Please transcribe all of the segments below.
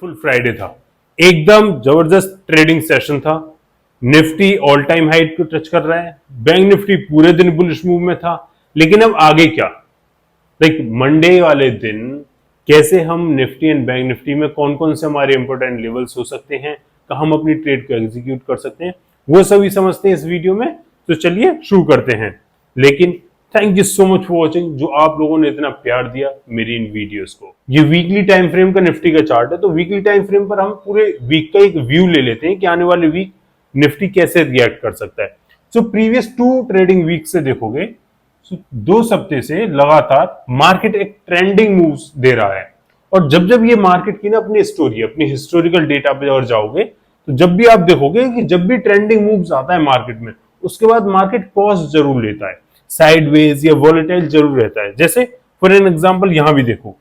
Wonderful Friday था। एकदम जबरदस्त ट्रेडिंग सेशन था। निफ्टी ऑल टाइम हाई को टच कर रहा है, बैंक निफ्टी पूरे दिन बुलिश मूव में था। लेकिन अब आगे क्या, लाइक मंडे वाले दिन कैसे हम निफ्टी एंड बैंक निफ्टी में कौन कौन से हमारे इंपॉर्टेंट लेवल्स हो सकते हैं, कहाँ हम अपनी ट्रेड को एग्जीक्यूट कर सकते हैं, वो सभी समझते हैं इस वीडियो में। तो चलिए शुरू करते हैं। लेकिन thank you so much for watching, जो आप लोगों ने इतना प्यार दिया मेरी इन वीडियोस को। ये वीकली टाइम फ्रेम का निफ्टी का चार्ट है, तो वीकली टाइम फ्रेम पर हम पूरे वीक का एक व्यू ले लेते हैं कि आने वाले वीक निफ्टी कैसे रिएक्ट कर सकता है। सो प्रीवियस 2 ट्रेडिंग वीक से देखोगे, 2 हफ्ते से लगातार मार्केट एक ट्रेंडिंग मूव्स दे रहा है। और जब जब ये मार्केट की ना अपनी स्टोरी, अपनी हिस्टोरिकल डेटा पे और जाओगे, तो जब भी आप देखोगे कि जब भी ट्रेंडिंग मूव्स आता है मार्केट में, उसके बाद मार्केट पॉज जरूर लेता है, साइडवेज या वॉलेटाइल जरूर रहता है। जैसे फॉर एन एग्जांपल यहां भी देखो,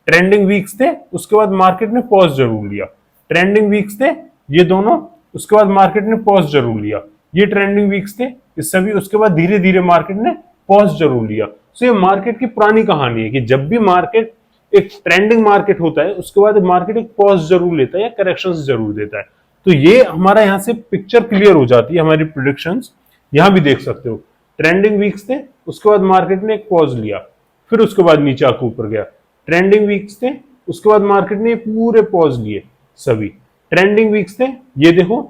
ट्रेंडिंग वीक्स थे, उसके बाद मार्केट ने पॉज जरूर लिया। ट्रेंडिंग वीक्स थे ये दोनों, उसके बाद मार्केट ने पॉज जरूर लिया। ये ट्रेंडिंग वीक्स थे, इस सभी, उसके बाद धीरे धीरे मार्केट ने पॉज जरूर लिया। सो ये मार्केट की पुरानी कहानी है कि जब भी मार्केट एक ट्रेंडिंग मार्केट होता है, उसके बाद मार्केट एक पॉज जरूर लेता है या करेक्शंस जरूर देता है। तो ये हमारा यहां से पिक्चर क्लियर हो जाती है, हमारी प्रेडिक्शंस यहां भी देख सकते हो। ट्रेंडिंग वीक्स थे, उसके बाद मार्केट ने एक पॉज लिया, फिर उसके बाद नीचे आके ऊपर गया। ट्रेंडिंग वीक्स थे, उसके बाद मार्केट ने पूरे पॉज लिए सभी। ट्रेंडिंग वीक्स थे, ये देखो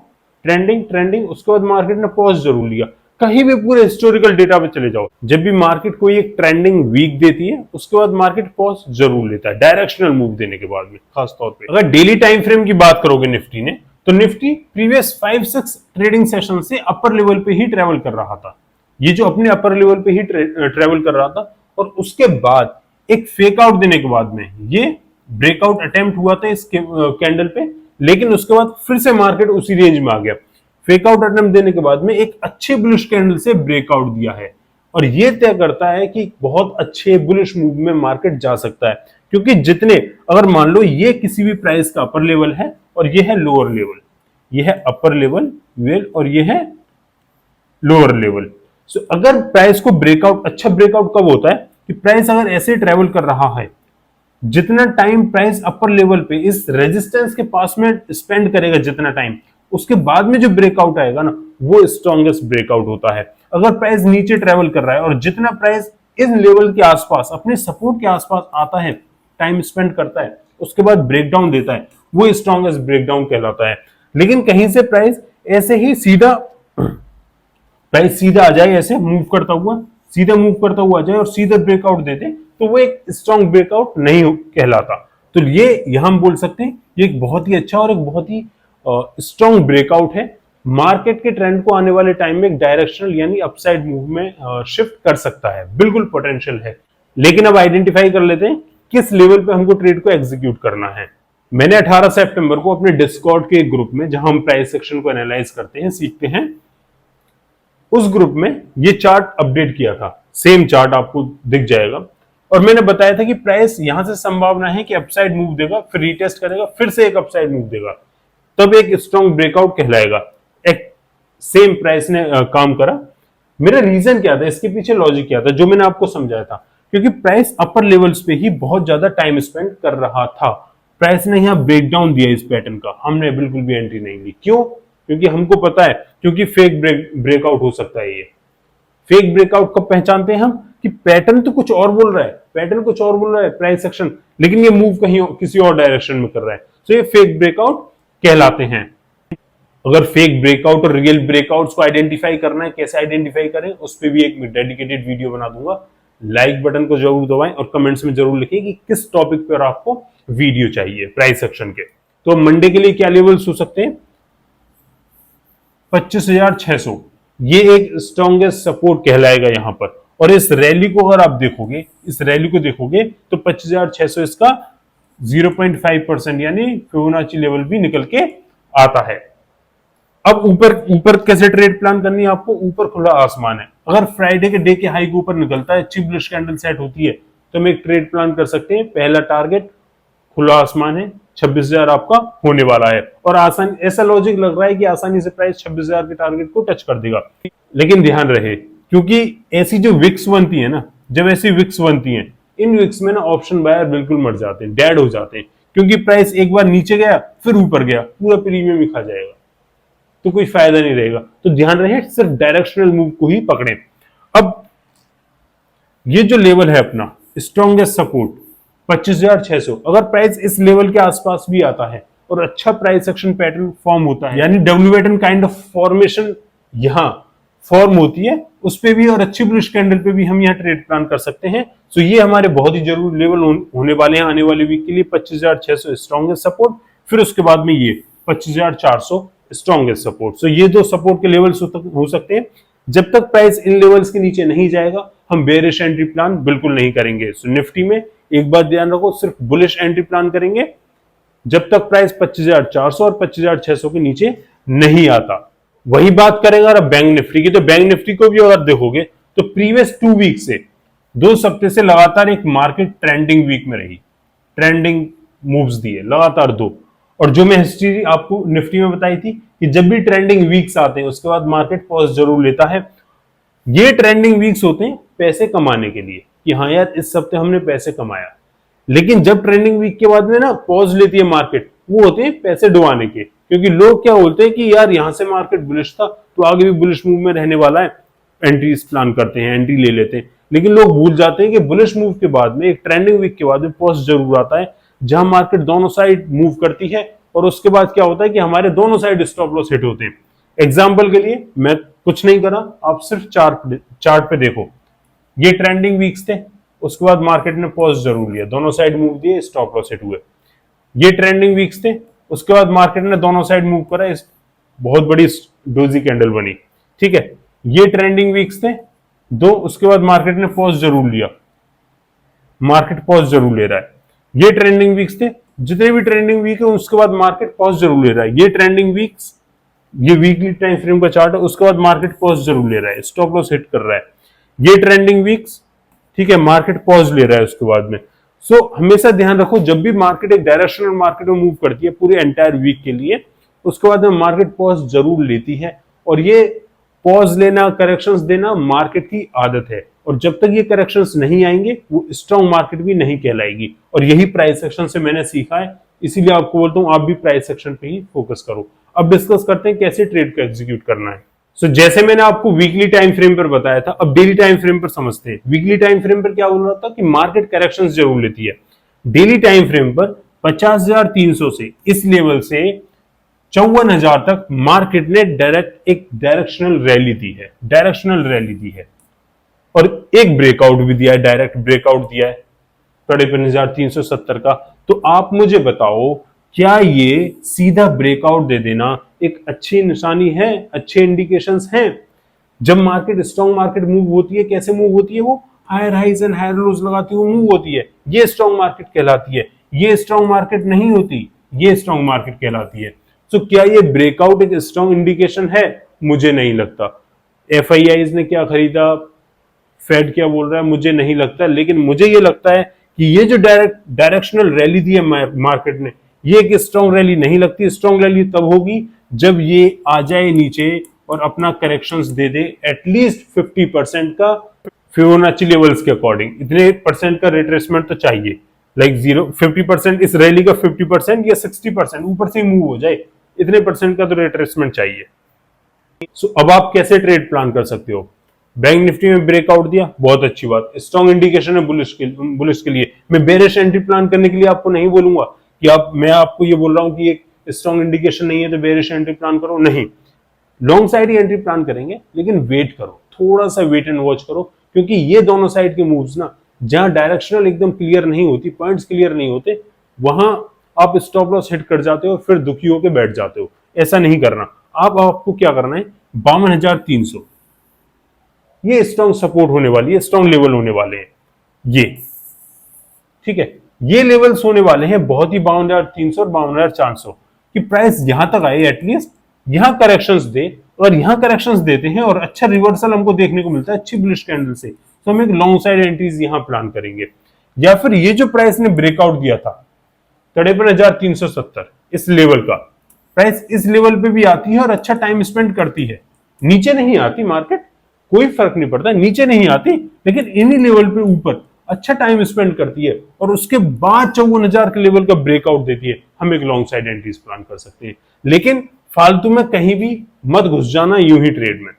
ट्रेंडिंग ट्रेंडिंग, उसके बाद मार्केट ने पॉज जरूर लिया। कहीं भी पूरे हिस्टोरिकल डेटा पे चले जाओ, जब भी मार्केट कोई एक ट्रेंडिंग वीक देती है, उसके बाद मार्केट पॉज जरूर लेता है डायरेक्शनल मूव देने के बाद में। खास तौर पे अगर डेली टाइम फ्रेम की बात करोगे निफ्टी ने, तो निफ्टी प्रीवियस 5-6 ट्रेडिंग सेशन से अपर लेवल पे ही ट्रेवल कर रहा था। ये जो अपने अपर लेवल पे ही ट्रेवल कर रहा था, और उसके बाद एक फेक आउट देने के बाद में ये ब्रेकआउट अटेम्प्ट हुआ था इस कैंडल पे, लेकिन उसके बाद फिर से मार्केट उसी रेंज में आ गया। फेक आउट अटेम्प्ट देने के बाद में एक अच्छे बुलिश कैंडल से ब्रेकआउट दिया है, और ये तय करता है कि बहुत अच्छे बुलिश मूव में मार्केट जा सकता है। क्योंकि जितने, अगर मान लो ये किसी भी प्राइस का अपर लेवल है और ये है लोअर लेवल, ये है अपर लेवल और ये है लोअर लेवल। सो अगर प्राइस को ब्रेकआउट, अच्छा ब्रेकआउट कब होता है कि प्राइस अगर ऐसे ट्रेवल कर रहा है, जितना टाइम प्राइस अपर लेवल पे इस रेजिस्टेंस के पास में स्पेंड करेगा, जितना टाइम, उसके बाद में जो ब्रेकआउट आएगा ना, वो स्ट्रॉन्गेस्ट ब्रेकआउट होता है। अगर प्राइस नीचे ट्रेवल कर रहा है और जितना प्राइस इस लेवल के आसपास, अपने सपोर्ट के आसपास आता है, टाइम स्पेंड करता है, उसके बाद ब्रेकडाउन देता है, वो स्ट्रॉन्गेस्ट ब्रेकडाउन कहलाता है। लेकिन कहीं से प्राइस ऐसे ही सीधा आ जाए, ऐसे मूव करता हुआ, सीधा मूव करता हुआ आ जाए और सीधा ब्रेकआउट दे दे, तो वो एक स्ट्रॉन्ग ब्रेकआउट नहीं कहलाता। तो ये यहां हम बोल सकते हैं ये एक बहुत ही अच्छा और एक बहुत ही स्ट्रॉन्ग ब्रेकआउट है। मार्केट के ट्रेंड को आने वाले टाइम में एक डायरेक्शनल यानी अपसाइड मूव में शिफ्ट कर सकता है, बिल्कुल पोटेंशियल है। लेकिन अब आइडेंटिफाई कर लेते हैं किस लेवल पे हमको ट्रेड को एग्जीक्यूट करना है। मैंने 18 सितंबर को अपने डिस्कॉर्ड के ग्रुप में, जहां हम प्राइस सेक्शन को एनालाइज करते हैं, सीखते हैं, उस ग्रुप में ये चार्ट अपडेट किया था। सेम चार्ट आपको दिख जाएगा, और मैंने बताया था कि प्राइस यहां से संभावना है कि अपसाइड मूव देगा, फिर रीटेस्ट करेगा, फिर से एक अपसाइड मूव देगा, तब एक स्ट्रॉन्ग ब्रेकआउट कहलाएगा। एक सेम प्राइस ने काम करा। मेरा रीजन क्या था, इसके पीछे लॉजिक क्या था, जो मैंने आपको समझाया था, क्योंकि प्राइस अपर लेवल्स पे ही बहुत ज्यादा टाइम स्पेंड कर रहा था। प्राइस ने यहां ब्रेकडाउन दिया इस पैटर्न का, हमने बिल्कुल भी एंट्री नहीं ली। क्यों? क्योंकि हमको पता है, क्योंकि फेक ब्रेकआउट हो सकता है। ये फेक ब्रेकआउट कब पहचानते हैं हम, कि पैटर्न तो कुछ और बोल रहा है, पैटर्न कुछ और बोल रहा है प्राइस सेक्शन, लेकिन ये मूव कहीं किसी और डायरेक्शन में कर रहा है, तो ये फेक ब्रेकआउट कहलाते हैं। अगर फेक ब्रेकआउट और रियल ब्रेकआउट्स को आइडेंटिफाई करना है, कैसे आइडेंटिफाई करें, उस पर भी एक डेडिकेटेड वीडियो बना दूंगा। लाइक बटन को जरूर दबाएं और कमेंट्स में जरूर लिखें कि किस टॉपिक पर आपको वीडियो चाहिए प्राइस सेक्शन के। तो मंडे के लिए क्या लेवल्स हो सकते हैं? 25,600, ये एक स्ट्रॉन्गेस्ट सपोर्ट कहलाएगा यहां पर। और इस रैली को अगर आप देखोगे, इस रैली को देखोगे, तो 25,600 इसका 0.5% यानी फिबोनाची लेवल भी निकल के आता है। अब ऊपर कैसे ट्रेड प्लान करनी है आपको? ऊपर खुला आसमान है। अगर फ्राइडे के डे के हाई के ऊपर निकलता है, अच्छी बुलिश कैंडल सेट होती है, तो हम एक ट्रेड प्लान कर सकते हैं। पहला टारगेट खुला आसमान है, 26,000 आपका होने वाला है, और आसान, ऐसा लॉजिक लग रहा है कि आसानी से प्राइस 26,000 के टारगेट को टच कर देगा। लेकिन ध्यान रहे, क्योंकि ऐसी जो विक्स बनती है ना, जब ऐसी विक्स बनती हैं, इन विक्स में ना ऑप्शन बायर बिल्कुल मर जाते हैं, डेड हो जाते हैं, क्योंकि प्राइस एक बार नीचे गया फिर ऊपर गया, पूरा प्रीमियम ही खा जाएगा, तो कोई फायदा नहीं रहेगा। तो ध्यान रहे सिर्फ डायरेक्शनल मूव को ही पकड़ें। अब ये जो लेवल है अपना स्ट्रॉन्गेस्ट सपोर्ट 25,600, अगर प्राइस इस लेवल के आसपास भी आता है और अच्छा प्राइस एक्शन पैटर्न फॉर्म होता है, यानी W pattern kind of formation यहां फॉर्म होती है, उस पे भी और अच्छी बुलिश कैंडल पे भी हम यहाँ ट्रेड प्लान कर सकते हैं। सो ये हमारे बहुत ही जरूरी लेवल होने वाले हैं आने वाले वीक के लिए। 25,600 स्ट्रॉन्गेस्ट सपोर्ट, फिर उसके बाद में ये 25,400 स्ट्रॉन्गेस्ट सपोर्ट। सो ये दो सपोर्ट के लेवल्स हो सकते हैं। जब तक प्राइस इन लेवल्स के नीचे नहीं जाएगा हम बेरिश एंट्री प्लान बिल्कुल नहीं करेंगे। सो निफ्टी में एक बात ध्यान रखो, सिर्फ बुलिश एंट्री प्लान करेंगे जब तक प्राइस 25,400 और 25,600 के नीचे नहीं आता। वही बात करेंगे अगर बैंक निफ्टी की, तो बैंक निफ्टी को भी अगर देखोगे तो प्रीवियस 2 वीक से 2 सप्ताह से लगातार एक मार्केट ट्रेंडिंग वीक में रही, ट्रेंडिंग मूव्स दिए लगातार 2। और जो मैं हिस्ट्री आपको निफ्टी में बताई थी कि जब भी ट्रेंडिंग वीक्स आते हैं उसके बाद मार्केट पॉज जरूर लेता है। ये ट्रेंडिंग वीक्स होते हैं पैसे कमाने के लिए कि हाँ यार इस सप्ते हमने पैसे कमाया, लेकिन जब ट्रेंडिंग वीक के बाद में ना पॉज लेती है मार्केट, वो होते हैं पैसे डुबाने के। क्योंकि लोग क्या बोलते हैं कि यार यहां से मार्केट बुलिश था तो आगे भी बुलिश मूव में रहने वाला है, एंट्रीज प्लान करते हैं, एंट्री ले लेते हैं। लेकिन लोग भूल जाते हैं कि बुलिश मूव के बाद में एक ट्रेंडिंग वीक के बाद में पॉज जरूर आता है जहां मार्केट दोनों साइड मूव करती है और उसके बाद क्या होता है कि हमारे दोनों साइड स्टॉप लॉस हिट होते हैं। एग्जाम्पल के लिए मैं कुछ नहीं करा, आप सिर्फ चार्ट पे देखो, ये ट्रेंडिंग वीक्स थे, उसके बाद मार्केट ने पॉज जरूर लिया, दोनों साइड मूव दिए, स्टॉप लॉस हिट हुए। ये ट्रेंडिंग वीक्स थे, उसके बाद मार्केट ने दोनों साइड मूव करा, इस बहुत बड़ी डोजी कैंडल बनी, ठीक है। ये ट्रेंडिंग वीक्स थे 2, उसके बाद मार्केट ने पॉज जरूर लिया, मार्केट पॉज जरूर ले रहा है। ये ट्रेंडिंग वीक्स थे, जितने भी ट्रेंडिंग वीक है उसके बाद मार्केट पॉज जरूर ले रहा है। ये ट्रेंडिंग वीक्स, ये वीकली टाइम फ्रेम का चार्ट है, उसके बाद मार्केट पॉज जरूर ले रहा है, स्टॉप लॉस हिट कर रहा है। ये ट्रेंडिंग वीक्स, ठीक है, मार्केट पॉज ले रहा है उसके बाद में। सो हमेशा ध्यान रखो जब भी मार्केट एक डायरेक्शनल मार्केट में मूव करती है पूरे एंटायर वीक के लिए, उसके बाद में मार्केट पॉज जरूर लेती है। और ये पॉज लेना, करेक्शंस देना मार्केट की आदत है, और जब तक ये करेक्शंस नहीं आएंगे वो स्ट्रॉन्ग मार्केट भी नहीं कहलाएगी। और यही प्राइस एक्शन से मैंने सीखा है, इसीलिए आपको बोलता हूं आप भी प्राइस एक्शन पे ही फोकस करो। अब डिस्कस करते हैं कैसे ट्रेड को एग्जीक्यूट करना है। सो जैसे मैंने आपको वीकली टाइम फ्रेम पर बताया था, अब डेली टाइम फ्रेम पर समझते हैं। वीकली टाइम फ्रेम पर क्या बोल रहा था कि मार्केट करेक्शंस जरूर लेती है। डेली टाइम फ्रेम पर 50,300 से इस लेवल से 54,000 तक मार्केट ने डायरेक्ट एक डायरेक्शनल रैली दी है, डायरेक्शनल रैली दी है, और एक ब्रेकआउट भी दिया है, डायरेक्ट ब्रेकआउट दिया है 53,370 का। तो आप मुझे बताओ क्या ये सीधा ब्रेकआउट दे देना एक अच्छी निशानी है, अच्छे इंडिकेशंस हैं? जब मार्केट स्ट्रॉन्ग मार्केट मूव होती है, कैसे मूव होती है? वो higher highs and higher lows लगाती हुई मूव होती है, ये स्ट्रॉन्ग मार्केट कहलाती है। ये स्ट्रॉन्ग मार्केट नहीं होती, ये स्ट्रॉन्ग मार्केट कहलाती है। तो क्या ये ब्रेकआउट एक स्ट्रॉन्ग इंडिकेशन है? मुझे नहीं लगता। एफआईआईज ने क्या खरीदा, फेड क्या बोल रहा है, मुझे नहीं लगता। लेकिन मुझे ये लगता है कि ये जो डायरेक्शनल रैली दी है मार्केट ने, ये एक स्ट्रॉन्ग रैली नहीं लगती। स्ट्रॉन्ग रैली तब होगी जब ये आ जाए नीचे और अपना करेक्शंस दे दे एटलीस्ट 50% का फिबोनाची लेवल्स के अकॉर्डिंग। इतने परसेंट का रिट्रेसमेंट तो चाहिए, लाइक 50% इस रैली का 50% या 60% ऊपर से मूव हो जाए, इतने परसेंट का तो रिट्रेसमेंट चाहिए। सो अब आप कैसे ट्रेड प्लान कर सकते हो? बैंक निफ्टी में ब्रेकआउट दिया, बहुत अच्छी बात, स्ट्रॉन्ग इंडिकेशन है बुलिश के लिए। मैं बेरिश एंट्री प्लान करने के लिए आपको नहीं बोलूंगा कि मैं आपको ये बोल रहा हूं कि एक स्ट्रॉन्ग इंडिकेशन नहीं है तो बेरिश एंट्री प्लान करो, नहीं। लॉन्ग साइड ही एंट्री प्लान करेंगे, लेकिन वेट करो, थोड़ा सा वेट एंड वॉच करो, क्योंकि ये दोनों साइड के मूव्स ना जहां डायरेक्शनल एकदम क्लियर नहीं होती, पॉइंट्स क्लियर नहीं होते, वहां आप स्टॉप लॉस हिट कर जाते हो, फिर दुखी होकर बैठ जाते हो। ऐसा नहीं करना। आपको क्या करना है, 52,300 ये स्ट्रॉन्ग सपोर्ट होने वाली है, स्ट्रॉन्ग लेवल होने वाले हैं ये, ठीक है। ये लेवल्स होने वाले हैं बहुत ही 52,300 और 52,400 की प्राइस यहां तक आए, एटलीस्ट यहां करेक्शंस दे, और यहां करेक्शंस देते हैं और अच्छा रिवर्सल हमको देखने को मिलता है अच्छी बुलिश कैंडल से, तो हम एक लॉन्ग साइड एंट्रीज यहां प्लान करेंगे। या फिर ये जो प्राइस ने ब्रेकआउट दिया था 53,370 इस लेवल का, प्राइस इस लेवल पे भी आती है और अच्छा टाइम स्पेंड करती है, नीचे नहीं आती मार्केट, कोई फर्क नहीं पड़ता, नीचे नहीं आती, लेकिन इन्हीं लेवल पे ऊपर अच्छा टाइम स्पेंड करती है और उसके बाद 54,000 के लेवल का ब्रेकआउट देती है, हम एक लॉन्ग साइड एंट्रीज प्लान कर सकते हैं। लेकिन फालतू में कहीं भी मत घुस जाना यूं ही ट्रेड में,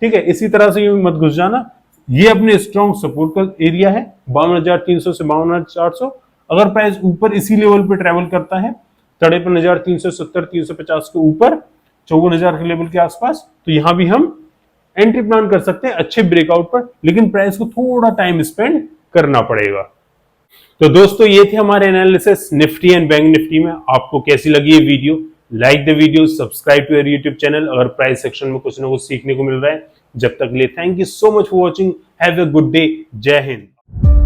ठीक है, इसी तरह से यूं मत घुस जाना। ये अपने स्ट्रॉन्ग सपोर्ट का एरिया है 52,300 से 52,400। अगर प्राइस ऊपर इसी लेवल पे ट्रेवल करता है 53,370 350 के ऊपर 54,000 के लेवल के आसपास, तो यहां भी हम एंट्री प्लान कर सकते हैं अच्छे ब्रेकआउट पर, लेकिन प्राइस को थोड़ा टाइम स्पेंड करना पड़ेगा। तो दोस्तों ये थे हमारे analysis Nifty and bank Nifty में। आपको कैसी लगी ये video? Like the video, subscribe to YouTube channel अगर प्राइस सेक्शन में कुछ ना कुछ सीखने को मिल रहा है। जब तक के लिए thank you so much for watching, have a good day, जय हिंद।